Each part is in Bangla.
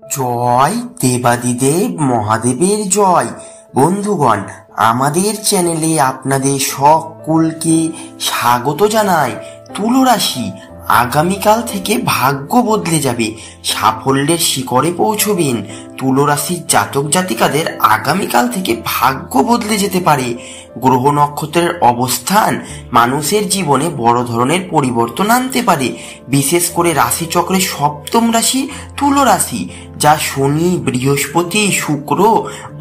জয় দেবাদিদেব মহাদেবের জয়। বন্ধুগণ, আমাদের চ্যানেলে আপনাদের সকলকে স্বাগত জানাই। তুলা রাশি আগামীকাল থেকে ভাগ্য বদলে যাবে, সাফল্যের শিখরে পৌঁছবেন। তুলা রাশির জাতক জাতিকাদের আগামীকাল থেকে ভাগ্য বদলে যেতে পারে। গ্রহ নক্ষত্রের অবস্থান মানুষের জীবনে বড় ধরনের পরিবর্তন আনতে পারে। বিশেষ করে রাশিচক্রের সপ্তম রাশি তুলা রাশি, যা শনি, বৃহস্পতি, শুক্র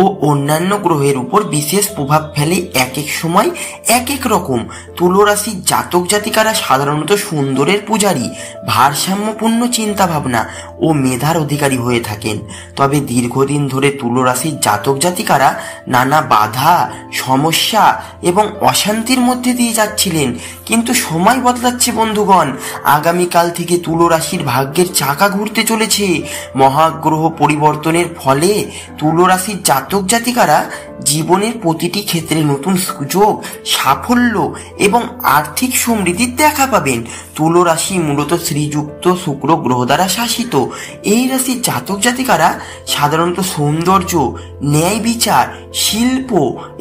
ও অন্যান্য গ্রহের উপর বিশেষ প্রভাব ফেলে। এক এক সময় এক এক রকম। তুলা রাশির জাতক জাতিকারা সাধারণত সুন্দরের পূজারী, ভারসাম্যপূর্ণ চিন্তা ভাবনা ও মেধার অধিকারী হয়ে থাকেন। তবে দীর্ঘদিন ধরে তুলা রাশির জাতক জাতিকারা নানা বাধা, সমস্যা এবং অশান্তির মধ্যে দিয়ে যাচ্ছিলেন, কিন্তু সময় বদলাচ্ছে বন্ধুগণ। আগামীকাল থেকে তুলা রাশির ভাগ্যের চাকা ঘুরতে চলেছে। মহাগ্রহ পরিবর্তনের ফলে তুলা রাশির জাতক জাতিকারা জীবনের প্রতিটি ক্ষেত্রে নতুন সুযোগ, সাফল্য এবং আর্থিক সমৃদ্ধির দেখা পাবেন। তুলা রাশি মূলত শ্রীযুক্ত শুক্র গ্রহ দ্বারা শাসিত। এই রাশির জাতক জাতিকারা সাধারণত সৌন্দর্য, ন্যায় বিচার, শিল্প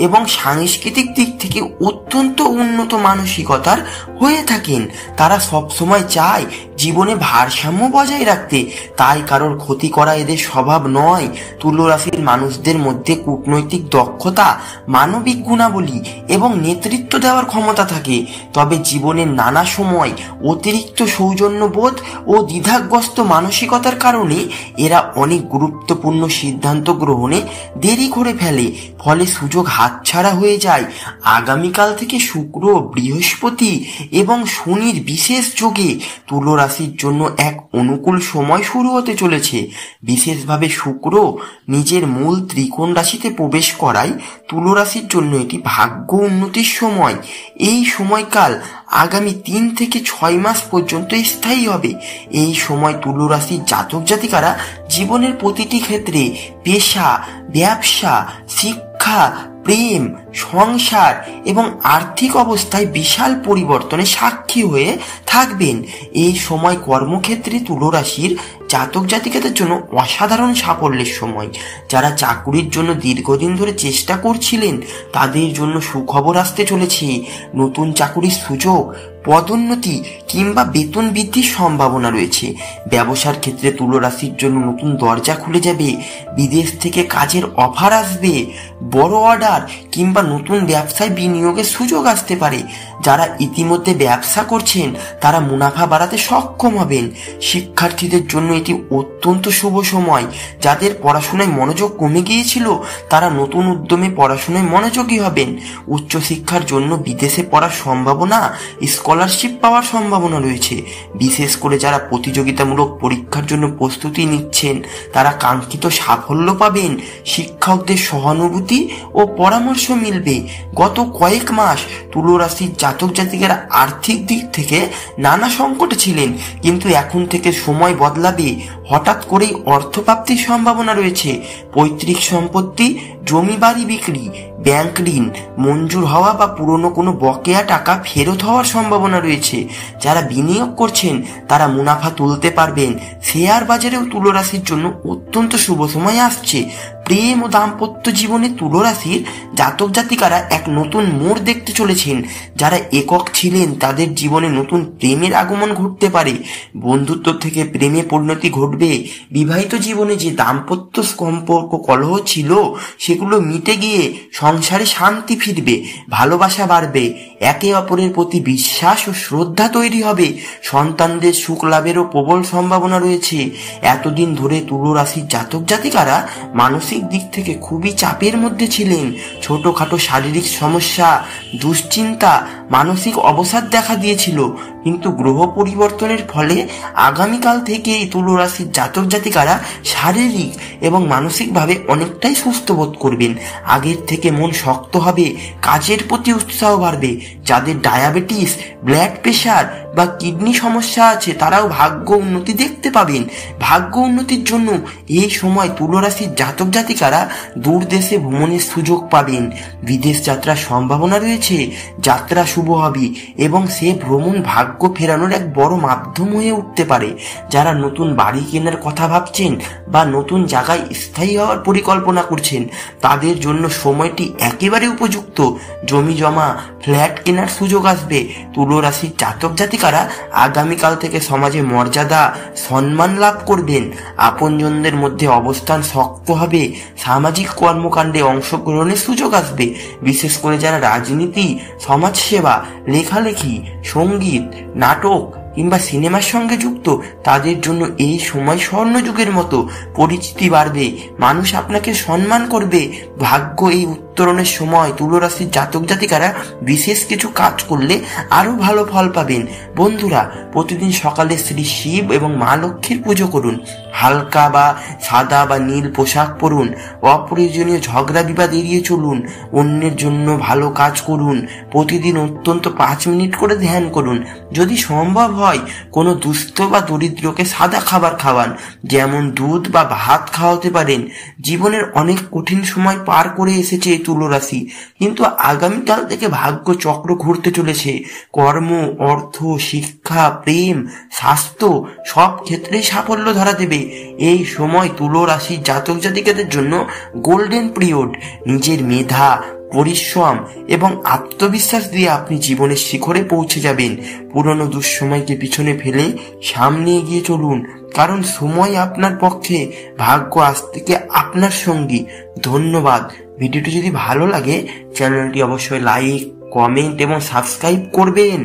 এবং সাংস্কৃতিক দিক থেকে অত্যন্ত উন্নত মানসিকতার হয়ে থাকেন। তারা সবসময় চায় জীবনে ভারসাম্য বজায় রাখতে, তাই কারোর ক্ষতি করা এদের স্বভাব নয়। তুলা রাশির মানুষদের মধ্যে কূটনৈতিক দক্ষতা, মানবিক গুণাবলী এবং নেতৃত্ব দেওয়ার ক্ষমতা থাকে। তবে জীবনের নানা সময় অতিরিক্ত সৌজন্যবোধ ও দ্বিধাগ্রস্ত মানসিকতার কারণে এরা অনেক গুরুত্বপূর্ণ সিদ্ধান্ত গ্রহণে দেরি করে ফেলে, ফলে সুযোগ হাতছাড়া হয়ে যায়। আগামীকাল থেকে শুক্র, বৃহস্পতি এবং শনির বিশেষ যোগে তুলা রাশির জন্য এক অনুকূল সময় শুরু হতে চলেছে। বিশেষভাবে শুক্র নিজের মূল ত্রিকোণ রাশিতে প্রবেশ করায় তুলা রাশির জন্য এটি ভাগ্য উন্নতির সময়। এই সময়কাল আগামী 3 থেকে 6 মাস পর্যন্ত স্থায়ী হবে। এই সময় তুলা রাশির জাতক জাতিকারা জীবনের প্রতিটি ক্ষেত্রে পেশা, ব্যবসা, শিক্ষা, প্রেম, সংসার এবং আর্থিক অবস্থায় বিশাল পরিবর্তনের সাক্ষী হয়ে থাকবেন। এই সময় কর্মক্ষেত্রে তুলা রাশির জাতক জাতিকাদের জন্য অসাধারণ সাফল্যের সময়। যারা চাকুরির জন্য দীর্ঘদিন ধরে চেষ্টা করছিলেন, তাদের জন্য সুখবর আসতে চলেছে। নতুন চাকুরির সুযোগ, পদোন্নতি কিংবা বেতন বৃদ্ধির সম্ভাবনা রয়েছে। ব্যবসার ক্ষেত্রে তুলা রাশির জন্য নতুন দরজা খুলে যাবে। বিদেশ থেকে কাজের অফার আসবে। বড় অর্ডার কিংবা নতুন ব্যবসায় বিনিয়োগের সুযোগ আসতে পারে। যারা ইতিমধ্যে ব্যবসা করছেন, তারা মুনাফা বাড়াতে সক্ষম হবেন। শিক্ষার্থীদের জন্য এটি অত্যন্ত শুভ সময়। যাদের পড়াশোনায় মনোযোগ কমে গিয়েছিল, তারা নতুন উদ্যমে পড়াশোনায় মনোযোগী হবেন। উচ্চশিক্ষার জন্য বিদেশে পড়ার সম্ভাবনা, স্কলারশিপ পাওয়ার সম্ভাবনা রয়েছে। বিশেষ করে যারা প্রতিযোগিতামূলক পরীক্ষার জন্য প্রস্তুতি নিচ্ছেন, তারা কাঙ্ক্ষিত সাফল্য পাবেন। শিক্ষকদের সহানুভূতি ও পরামর্শ মিলবে। গত কয়েক মাস তুলা রাশির জাতক জাতিকারা আর্থিক দিক থেকে নানা সংকটে ছিলেন, কিন্তু এখন থেকে সময় বদলাবে। হঠাৎ করেই অর্থপ্রাপ্তির সম্ভাবনা রয়েছে। পৈতৃক সম্পত্তি, জমি বাড়ি বিক্রি, ব্যাংক ঋণ মঞ্জুর হওয়া বা পুরনো কোনো বকেয়া টাকা ফেরত হওয়ার সম্ভাবনা রয়েছে। যারা বিনিয়োগ করছেন, তারা মুনাফা তুলতে পারবেন। শেয়ার বাজারেও তুলা রাশির জন্য অত্যন্ত শুভ সময় আসছে। প্রেম ও দাম্পত্য জীবনে তুলা রাশির জাতক জাতিকারা এক নতুন মোড় দেখতে চলেছেন। যারা একক ছিলেন, তাদের জীবনে নতুন প্রেমের আগমন ঘটতে পারে। বন্ধুত্ব থেকে প্রেমে পরিণতি ঘটবে। বিবাহিত জীবনে যে দাম্পত্য সম্পর্ক কলহ ছিল, সেগুলো মিটে গিয়ে সংসারে শান্তি ফিরবে, ভালোবাসা বাড়বে, একে অপরের প্রতি বিশ্বাস ও শ্রদ্ধা তৈরি হবে। সন্তানদের সুখ লাভেরও প্রবল সম্ভাবনা রয়েছে। এতদিন ধরে তুলা রাশির জাতক জাতিকারা মানসিক দিক থেকে খুবই চাপের মধ্যে ছিলেন। ছোটখাটো শারীরিক সমস্যা, দুশ্চিন্তা, মানসিক অবসাদ দেখা দিয়েছিল, কিন্তু গ্রহ পরিবর্তনের ফলে আগামীকাল থেকে এই তুলা রাশির জাতক জাতিকারা শারীরিক এবং মানসিকভাবে অনেকটাই সুস্থ বোধ করবেন। আগের থেকে মন শক্ত হবে, কাজের প্রতি উৎসাহ বাড়বে। যাদের ডায়াবেটিস, ব্লাড প্রেশার বা কিডনি সমস্যা আছে, তারাও ভাগ্য উন্নতি দেখতে পাবেন। ভাগ্য উন্নতির জন্য এই সময় তুলা রাশির জাতক জাতিকারা দূর দেশে ভ্রমণের সুযোগ পাবেন। পাবেন। বিদেশ যাত্রার সম্ভাবনা রয়েছে, যাত্রা শুভ হবে এবং সে ভ্রমণ ভাগ্য ফেরানোর এক বড় মাধ্যম হয়ে উঠতে পারে। যারা নতুন বাড়ি কেনার কথা ভাবছেন বা নতুন জায়গায় স্থায়ী হওয়ার পরিকল্পনা করছেন, তাদের জন্য সময়টি একেবারে উপযুক্ত। জমি জমা, ফ্ল্যাট কেনার সুযোগ আসবে। তুলা রাশির জাতক জাতিকারা আগামীকাল থেকে সমাজে মর্যাদা, সম্মান লাভ করবেন। আপনজনদের মধ্যে অবস্থান শক্ত হবে। সামাজিক কর্মকাণ্ডে অংশগ্রহণের সুযোগ আসবে। বিশেষ করে যারা রাজনীতি, সমাজসেবা, লেখালেখি, সঙ্গীত, নাটক কিংবা সিনেমার সঙ্গে যুক্ত, তাদের জন্য এই সময় স্বর্ণযুগের মতো। পরিচিতি বাড়বে, মানুষ আপনাকে সম্মান করবে। ভাগ্য এই উত্তরণের সময় তুলা রাশির জাতক জাতিকারা বিশেষ কিছু কাজ করলে আরো ভালো ফল পাবেন। বন্ধুরা, প্রতিদিন সকালে শ্রী শিব এবং মা লক্ষ্মীর পুজো করুন। হালকা বা সাদা বা নীল পোশাক পরুন। অপ্রয়োজনীয় ঝগড়া বিবাদ এড়িয়ে চলুন। অন্যের জন্য ভালো কাজ করুন। প্রতিদিন অন্তত 5 মিনিট করে ধ্যান করুন। যদি সম্ভব হয় কোনো দুস্থ বা দরিদ্রকে সাদা খাবার খাওয়ান, যেমন দুধ বা ভাত খাওয়াতে পারেন। জীবনের অনেক কঠিন সময় পার করে এসেছে এই তুলা রাশি, কিন্তু আগামীকাল থেকে ভাগ্য চক্র ঘুরতে চলেছে। কর্ম, অর্থ, শিক্ষা, প্রেম, স্বাস্থ্য সব ক্ষেত্রেই সাফল্য ধরা দেবে। এই সময় তুলা রাশির জাতক জাতিকাদের জন্য গোল্ডেন পিরিয়ড। নিজের মেধা, পরিশ্রম এবং আত্মবিশ্বাস দিয়ে আপনি জীবনের শিখরে পৌঁছে যাবেন। পুরনো দুঃসময়কে পিছনে ফেলে সামনে এগিয়ে চলুন, কারণ সময় আপনার পক্ষে, ভাগ্য আজ থেকে আপনার সঙ্গী। ধন্যবাদ। ভিডিওটি যদি ভালো লাগে চ্যানেলটি অবশ্যই লাইক, কমেন্ট এবং সাবস্ক্রাইব করবেন।